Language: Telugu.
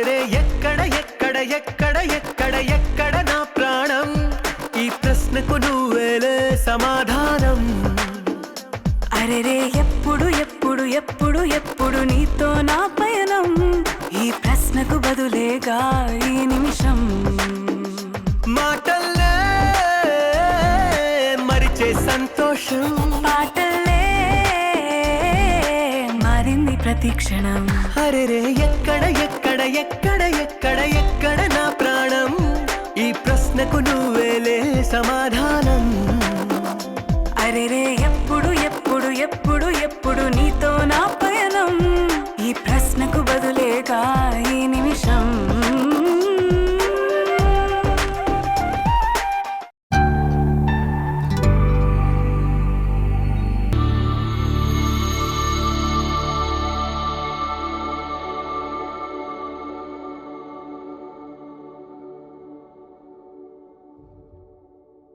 అరెరే ఎక్కడ ఎక్కడ ఎక్కడ ఎక్కడ ఎక్కడ నా ప్రాణం, ఈ ప్రశ్నకు నువ్వేలే సమాధానం. అరెరే ఎప్పుడు ఎప్పుడు ఎప్పుడు ఎప్పుడు నీతో నా పయనం, ఈ ప్రశ్నకు బదులేగా ఈ నిమిషం. మాటల్లే మరిచే సంతోషం, పాటల్లే మారింది ప్రతి క్షణం. అరెరే ఎక్కడ ఎక్కడ ఎక్కడ